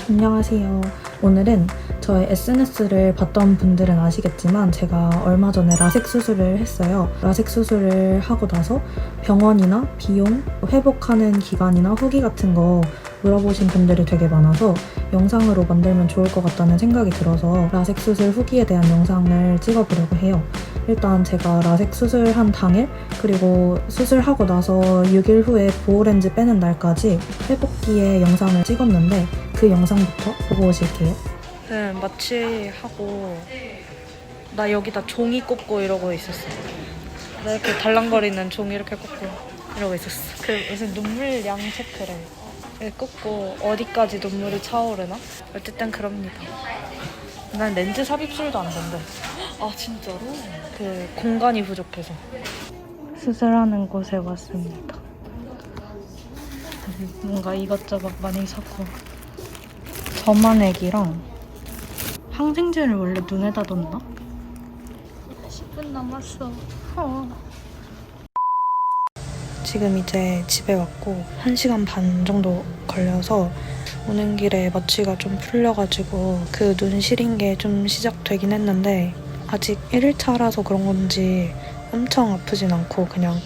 안녕하세요. 오늘은 저의 SNS를 봤던 분들은 아시겠지만 제가 얼마 전에 라섹 수술을 했어요. 라섹 수술을 하고 나서 병원이나 비용, 회복하는 기간이나 후기 같은 거 물어보신 분들이 되게 많아서 영상으로 만들면 좋을 것 같다는 생각이 들어서 라섹 수술 후기에 대한 영상을 찍어보려고 해요. 일단 제가 라섹 수술한 당일 그리고 수술하고 나서 6일 후에 보호렌즈 빼는 날까지 회복기에 영상을 찍었는데 그 영상부터 보고 오실게요. 마취하고 나 여기다 종이 꽂고 이러고 있었어. 나 이렇게 달랑거리는 종이 이렇게 꽂고 이러고 있었어. 그 무슨 눈물량 체크래. 꽂고 어디까지 눈물이 차오르나? 어쨌든 그럽니다. 난 렌즈 삽입술도 안 된대. 아 진짜로? 그 공간이 부족해서. 수술하는 곳에 왔습니다. 뭔가 이것저것 많이 사고 점안액이랑 항생제를 원래 눈에다 뒀나? 10분 남았어. 지금 이제 집에 왔고 1시간 반 정도 걸려서 오는 길에 마취가 좀 풀려가지고 그 눈 시린 게 좀 시작되긴 했는데 아직 1일차라서 그런 건지 엄청 아프진 않고 그냥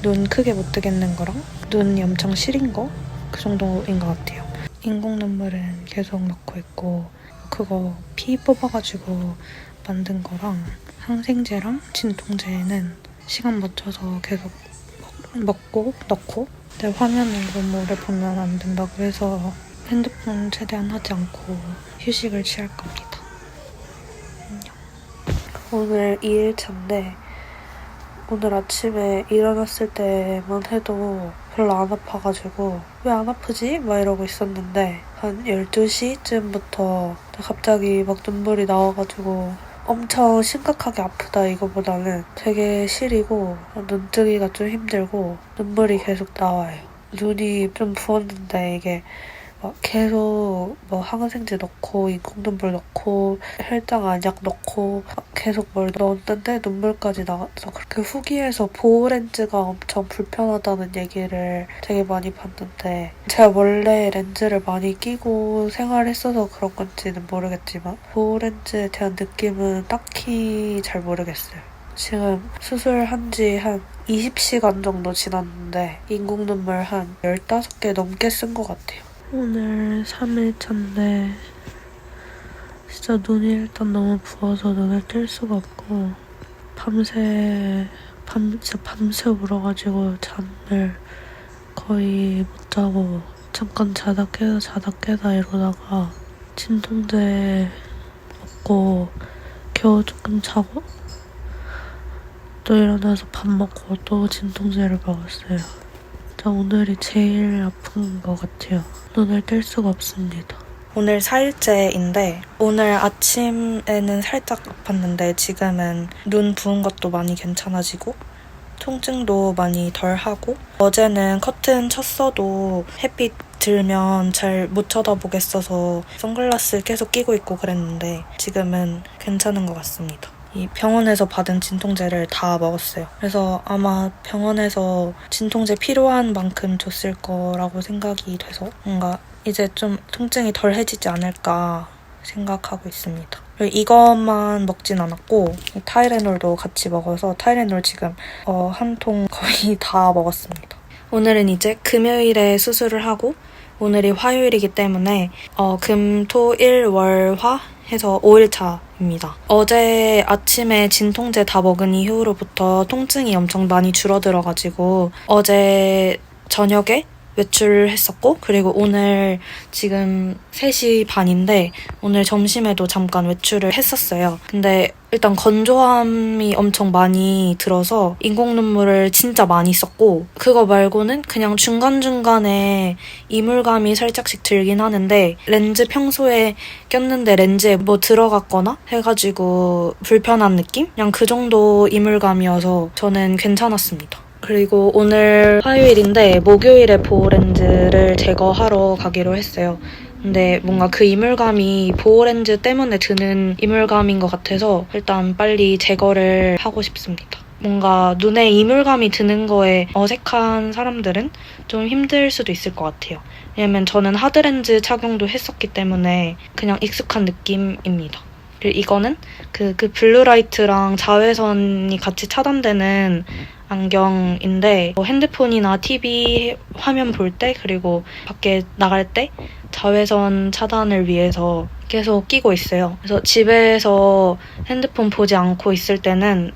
눈 크게 못 뜨겠는 거랑 눈이 엄청 시린 거? 그 정도인 것 같아요. 인공 눈물은 계속 넣고 있고 그거 피 뽑아가지고 만든 거랑 항생제랑 진통제는 시간 맞춰서 계속 먹고 넣고 내 화면으로 뭐를 보면 안 된다고 해서 핸드폰 최대한 하지 않고 휴식을 취할 겁니다. 오늘 2일차인데 오늘 아침에 일어났을 때만 해도 별로 안 아파가지고 왜 안 아프지? 막 이러고 있었는데 한 12시쯤부터 갑자기 막 눈물이 나와가지고 엄청 심각하게 아프다 이거보다는 되게 시리고 눈뜨기가 좀 힘들고 눈물이 계속 나와요. 눈이 좀 부었는데 이게 막 계속 뭐 항생제 넣고 인공눈물 넣고 혈당 안약 넣고 계속 뭘 넣었는데 눈물까지 나왔어. 그 후기에서 보호렌즈가 엄청 불편하다는 얘기를 되게 많이 봤는데 제가 원래 렌즈를 많이 끼고 생활했어서 그런 건지는 모르겠지만 보호렌즈에 대한 느낌은 딱히 잘 모르겠어요. 지금 수술한 지 한 20시간 정도 지났는데 인공눈물 한 15개 넘게 쓴 것 같아요. 오늘 3일차인데 진짜 눈이 일단 너무 부어서 눈을 뜰 수가 없고 진짜 밤새 울어가지고 잠을 거의 못 자고 잠깐 자다 깨다 이러다가 진통제 먹고 겨우 조금 자고 또 일어나서 밥 먹고 또 진통제를 먹었어요. 진짜 오늘이 제일 아픈 것 같아요. 눈을 뗄 수가 없습니다. 오늘 4일째인데 오늘 아침에는 살짝 아팠는데 지금은 눈 부은 것도 많이 괜찮아지고 통증도 많이 덜하고 어제는 커튼 쳤어도 햇빛 들면 잘 못 쳐다보겠어서 선글라스 계속 끼고 있고 그랬는데 지금은 괜찮은 것 같습니다. 이 병원에서 받은 진통제를 다 먹었어요. 그래서 아마 병원에서 진통제 필요한 만큼 줬을 거라고 생각이 돼서 뭔가 이제 좀 통증이 덜해지지 않을까 생각하고 있습니다. 그리고 이것만 먹진 않았고 타이레놀도 같이 먹어서 타이레놀 지금 한 통 거의 다 먹었습니다. 오늘은 이제 금요일에 수술을 하고 오늘이 화요일이기 때문에 금, 토, 일, 월, 화 해서 5일차입니다. 어제 아침에 진통제 다 먹은 이후로부터 통증이 엄청 많이 줄어들어가지고 어제 저녁에 외출을 했었고 그리고 오늘 지금 3시 반인데 오늘 점심에도 잠깐 외출을 했었어요. 근데 일단 건조함이 엄청 많이 들어서 인공눈물을 진짜 많이 썼고 그거 말고는 그냥 중간중간에 이물감이 살짝씩 들긴 하는데 렌즈 평소에 꼈는데 렌즈에 뭐 들어갔거나 해가지고 불편한 느낌? 그냥 그 정도 이물감이어서 저는 괜찮았습니다. 그리고 오늘 화요일인데 목요일에 보호렌즈를 제거하러 가기로 했어요. 근데 뭔가 그 이물감이 보호렌즈 때문에 드는 이물감인 것 같아서 일단 빨리 제거를 하고 싶습니다. 뭔가 눈에 이물감이 드는 거에 어색한 사람들은 좀 힘들 수도 있을 것 같아요. 왜냐면 저는 하드렌즈 착용도 했었기 때문에 그냥 익숙한 느낌입니다. 그리고 이거는 그 블루라이트랑 자외선이 같이 차단되는 안경인데 핸드폰이나 TV 화면 볼 때 그리고 밖에 나갈 때 자외선 차단을 위해서 계속 끼고 있어요. 그래서 집에서 핸드폰 보지 않고 있을 때는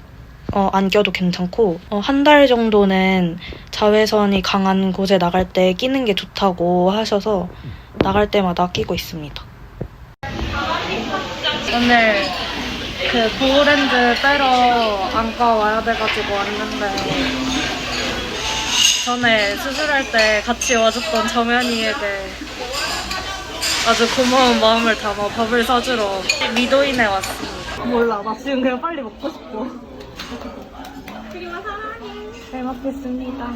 안 껴도 괜찮고 한 달 정도는 자외선이 강한 곳에 나갈 때 끼는 게 좋다고 하셔서 나갈 때마다 끼고 있습니다. 오늘 그 보호렌즈 빼러 안과 와야 돼가지고 왔는데 전에 수술할 때 같이 와줬던 정연이에게 아주 고마운 마음을 담아 밥을 사주러 미도인에 왔습니다. 몰라, 나 지금 그냥 빨리 먹고 싶어. 그리고 사랑해. 잘 먹겠습니다.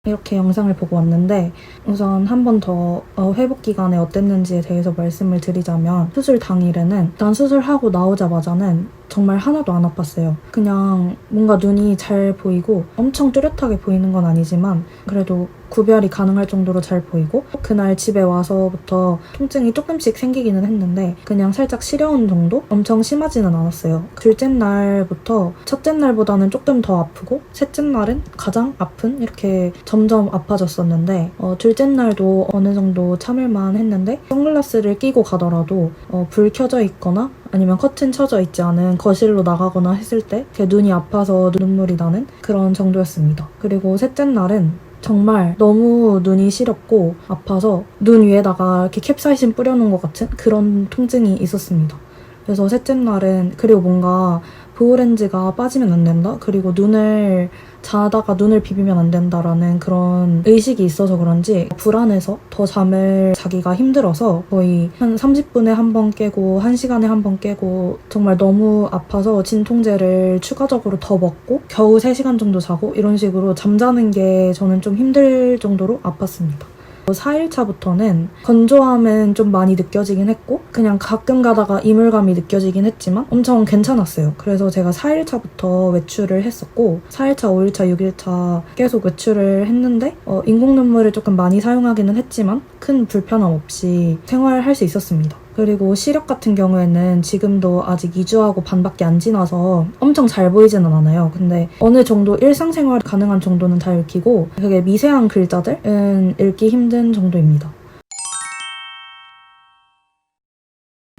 이렇게 영상을 보고 왔는데 우선 한 번 더 회복 기간에 어땠는지에 대해서 말씀을 드리자면 수술 당일에는 일단 수술하고 나오자마자는 정말 하나도 안 아팠어요. 그냥 뭔가 눈이 잘 보이고 엄청 뚜렷하게 보이는 건 아니지만 그래도 구별이 가능할 정도로 잘 보이고 그날 집에 와서부터 통증이 조금씩 생기기는 했는데 그냥 살짝 시려운 정도? 엄청 심하지는 않았어요. 둘째 날부터 첫째 날보다는 조금 더 아프고 셋째 날은 가장 아픈 이렇게 점점 아파졌었는데 둘째 날도 어느 정도 참을만 했는데 선글라스를 끼고 가더라도 불 켜져 있거나 아니면 커튼 쳐져 있지 않은 거실로 나가거나 했을 때 제 눈이 아파서 눈물이 나는 그런 정도였습니다. 그리고 셋째 날은 정말 너무 눈이 시렵고 아파서 눈 위에다가 이렇게 캡사이신 뿌려놓은 것 같은 그런 통증이 있었습니다. 그래서 셋째 날은 그리고 뭔가 보호렌즈가 빠지면 안 된다? 그리고 눈을 자다가 눈을 비비면 안 된다라는 그런 의식이 있어서 그런지 불안해서 더 잠을 자기가 힘들어서 거의 한 30분에 한 번 깨고 1시간에 한 번 깨고 정말 너무 아파서 진통제를 추가적으로 더 먹고 겨우 3시간 정도 자고 이런 식으로 잠자는 게 저는 좀 힘들 정도로 아팠습니다. 4일차부터는 건조함은 좀 많이 느껴지긴 했고 그냥 가끔 가다가 이물감이 느껴지긴 했지만 엄청 괜찮았어요. 그래서 제가 4일차부터 외출을 했었고 4일차, 5일차, 6일차 계속 외출을 했는데 인공 눈물을 조금 많이 사용하기는 했지만 큰 불편함 없이 생활할 수 있었습니다. 그리고 시력 같은 경우에는 지금도 아직 2주하고 반밖에 안 지나서 엄청 잘 보이지는 않아요. 근데 어느 정도 일상생활 가능한 정도는 다 읽히고 되게 미세한 글자들은 읽기 힘든 정도입니다.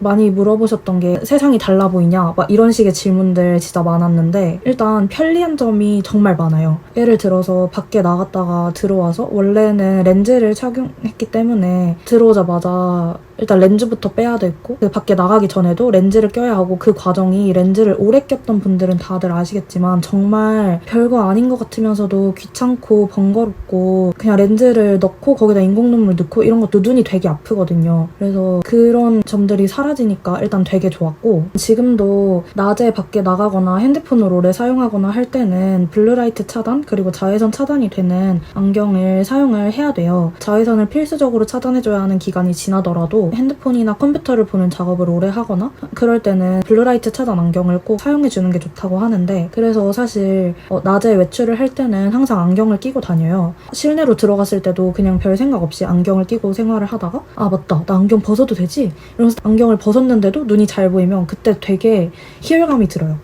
많이 물어보셨던 게 세상이 달라 보이냐? 막 이런 식의 질문들 진짜 많았는데 일단 편리한 점이 정말 많아요. 예를 들어서 밖에 나갔다가 들어와서 원래는 렌즈를 착용했기 때문에 들어오자마자 일단 렌즈부터 빼야 됐고 그 밖에 나가기 전에도 렌즈를 껴야 하고 그 과정이 렌즈를 오래 꼈던 분들은 다들 아시겠지만 정말 별거 아닌 것 같으면서도 귀찮고 번거롭고 그냥 렌즈를 넣고 거기다 인공눈물 넣고 이런 것도 눈이 되게 아프거든요. 그래서 그런 점들이 사라지니까 일단 되게 좋았고 지금도 낮에 밖에 나가거나 핸드폰을 오래 사용하거나 할 때는 블루라이트 차단 그리고 자외선 차단이 되는 안경을 사용을 해야 돼요. 자외선을 필수적으로 차단해줘야 하는 기간이 지나더라도 핸드폰이나 컴퓨터를 보는 작업을 오래 하거나 그럴 때는 블루라이트 차단 안경을 꼭 사용해주는 게 좋다고 하는데 그래서 사실 낮에 외출을 할 때는 항상 안경을 끼고 다녀요. 실내로 들어갔을 때도 그냥 별 생각 없이 안경을 끼고 생활을 하다가 아 맞다 나 안경 벗어도 되지? 이러면서 안경을 벗었는데도 눈이 잘 보이면 그때 되게 희열감이 들어요.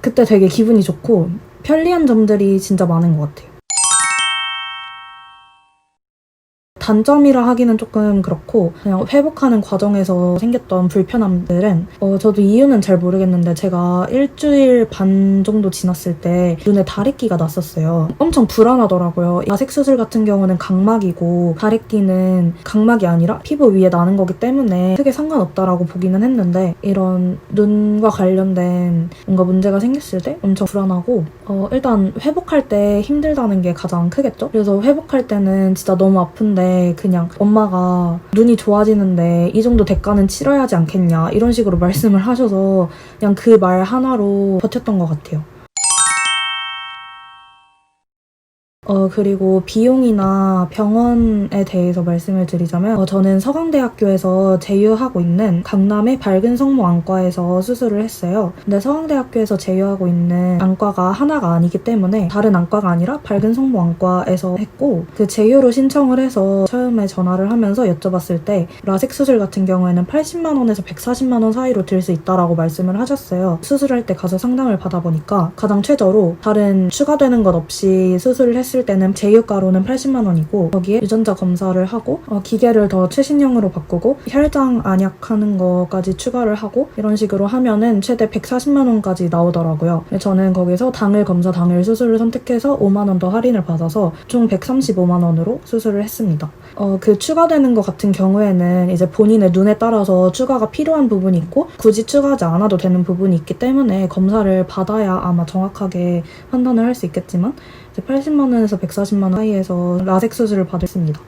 그때 되게 기분이 좋고 편리한 점들이 진짜 많은 것 같아요. 단점이라 하기는 조금 그렇고 그냥 회복하는 과정에서 생겼던 불편함들은 저도 이유는 잘 모르겠는데 제가 일주일 반 정도 지났을 때 눈에 다래끼가 났었어요. 엄청 불안하더라고요. 라섹 수술 같은 경우는 각막이고 다래끼는 각막이 아니라 피부 위에 나는 거기 때문에 크게 상관없다라고 보기는 했는데 이런 눈과 관련된 뭔가 문제가 생겼을 때 엄청 불안하고 일단 회복할 때 힘들다는 게 가장 크겠죠? 그래서 회복할 때는 진짜 너무 아픈데 그냥 엄마가 눈이 좋아지는데 이 정도 대가는 치러야 하지 않겠냐 이런 식으로 말씀을 하셔서 그냥 그 말 하나로 버텼던 것 같아요. 그리고 비용이나 병원에 대해서 말씀을 드리자면 저는 서강대학교에서 제휴하고 있는 강남의 밝은 성모 안과에서 수술을 했어요. 근데 서강대학교에서 제휴하고 있는 안과가 하나가 아니기 때문에 다른 안과가 아니라 밝은 성모 안과에서 했고, 그 제휴로 신청을 해서 처음에 전화를 하면서 여쭤봤을 때 라섹 수술 같은 경우에는 80만 원에서 140만 원 사이로 들 수 있다라고 말씀을 하셨어요. 수술할 때 가서 상담을 받아보니까 가장 최저로 다른 추가되는 것 없이 수술을 했을 때는 제휴가로는 80만 원이고 거기에 유전자 검사를 하고 기계를 더 최신형으로 바꾸고 혈장 안약하는 거까지 추가를 하고 이런 식으로 하면은 최대 140만 원까지 나오더라고요. 저는 거기서 당일 검사 당일 수술을 선택해서 5만 원 더 할인을 받아서 총 135만 원으로 수술을 했습니다. 그 추가되는 것 같은 경우에는 이제 본인의 눈에 따라서 추가가 필요한 부분이 있고 굳이 추가하지 않아도 되는 부분이 있기 때문에 검사를 받아야 아마 정확하게 판단을 할 수 있겠지만 이제 80만 원에서 140만 원 사이에서 라섹 수술을 받았습니다.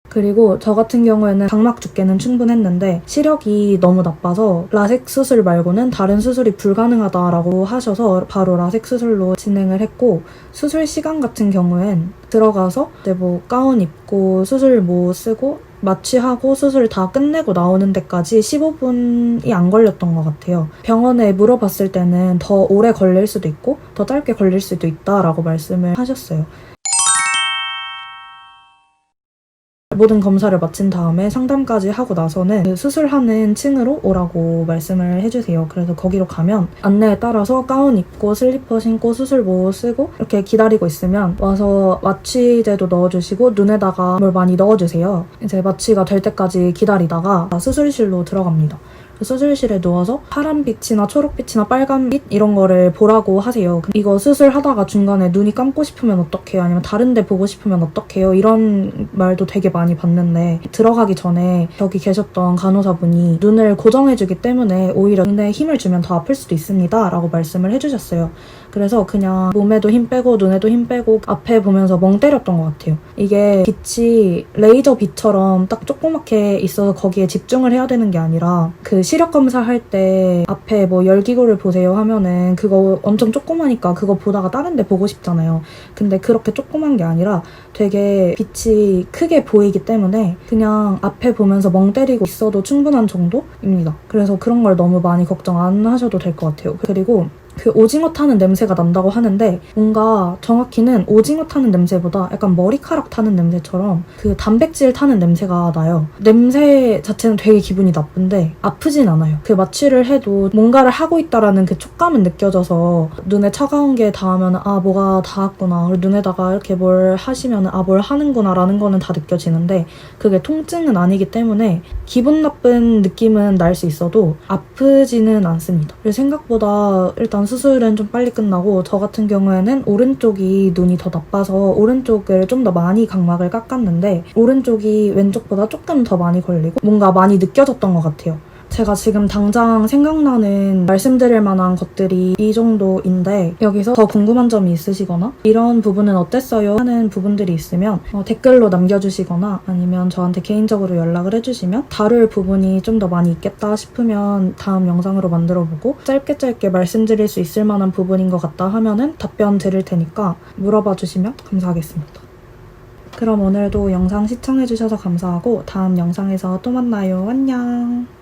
그리고 저 같은 경우에는 각막 두께는 충분했는데 시력이 너무 나빠서 라섹 수술 말고는 다른 수술이 불가능하다라고 하셔서 바로 라섹 수술로 진행을 했고, 수술 시간 같은 경우엔 들어가서 이제 뭐 가운 입고 수술 뭐 쓰고 마취하고 수술 다 끝내고 나오는 데까지 15분이 안 걸렸던 것 같아요. 병원에 물어봤을 때는 더 오래 걸릴 수도 있고 더 짧게 걸릴 수도 있다라고 말씀을 하셨어요. 모든 검사를 마친 다음에 상담까지 하고 나서는 그 수술하는 층으로 오라고 말씀을 해주세요. 그래서 거기로 가면 안내에 따라서 가운 입고 슬리퍼 신고 수술복 쓰고 이렇게 기다리고 있으면 와서 마취제도 넣어주시고 눈에다가 뭘 많이 넣어주세요. 이제 마취가 될 때까지 기다리다가 수술실로 들어갑니다. 수술실에 누워서 파란빛이나 초록빛이나 빨간빛 이런 거를 보라고 하세요. 이거 수술하다가 중간에 눈이 감고 싶으면 어떡해요? 아니면 다른 데 보고 싶으면 어떡해요? 이런 말도 되게 많이 봤는데 들어가기 전에 여기 계셨던 간호사분이 눈을 고정해주기 때문에 오히려 눈에 힘을 주면 더 아플 수도 있습니다 라고 말씀을 해주셨어요. 그래서 그냥 몸에도 힘 빼고 눈에도 힘 빼고 앞에 보면서 멍 때렸던 것 같아요. 이게 빛이 레이저 빛처럼 딱 조그맣게 있어서 거기에 집중을 해야 되는 게 아니라 그 시력 검사할 때 앞에 뭐 열기구를 보세요 하면은 그거 엄청 조그마니까 그거 보다가 다른 데 보고 싶잖아요. 근데 그렇게 조그만 게 아니라 되게 빛이 크게 보이기 때문에 그냥 앞에 보면서 멍 때리고 있어도 충분한 정도입니다. 그래서 그런 걸 너무 많이 걱정 안 하셔도 될 것 같아요. 그리고 그 오징어 타는 냄새가 난다고 하는데 뭔가 정확히는 오징어 타는 냄새보다 약간 머리카락 타는 냄새처럼 그 단백질 타는 냄새가 나요. 냄새 자체는 되게 기분이 나쁜데 아프진 않아요. 그 마취를 해도 뭔가를 하고 있다라는 그 촉감은 느껴져서 눈에 차가운 게 닿으면 아 뭐가 닿았구나, 그리고 눈에다가 이렇게 뭘 하시면 아 뭘 하는구나 라는 거는 다 느껴지는데 그게 통증은 아니기 때문에 기분 나쁜 느낌은 날 수 있어도 아프지는 않습니다. 그래서 생각보다 일단 수술은 좀 빨리 끝나고 저 같은 경우에는 오른쪽이 눈이 더 나빠서 오른쪽을 좀 더 많이 각막을 깎았는데 오른쪽이 왼쪽보다 조금 더 많이 걸리고 뭔가 많이 느껴졌던 것 같아요. 제가 지금 당장 생각나는 말씀드릴 만한 것들이 이 정도인데 여기서 더 궁금한 점이 있으시거나 이런 부분은 어땠어요? 하는 부분들이 있으면 댓글로 남겨주시거나 아니면 저한테 개인적으로 연락을 해주시면 다룰 부분이 좀 더 많이 있겠다 싶으면 다음 영상으로 만들어보고 짧게 말씀드릴 수 있을 만한 부분인 것 같다 하면은 답변 드릴 테니까 물어봐 주시면 감사하겠습니다. 그럼 오늘도 영상 시청해주셔서 감사하고 다음 영상에서 또 만나요. 안녕.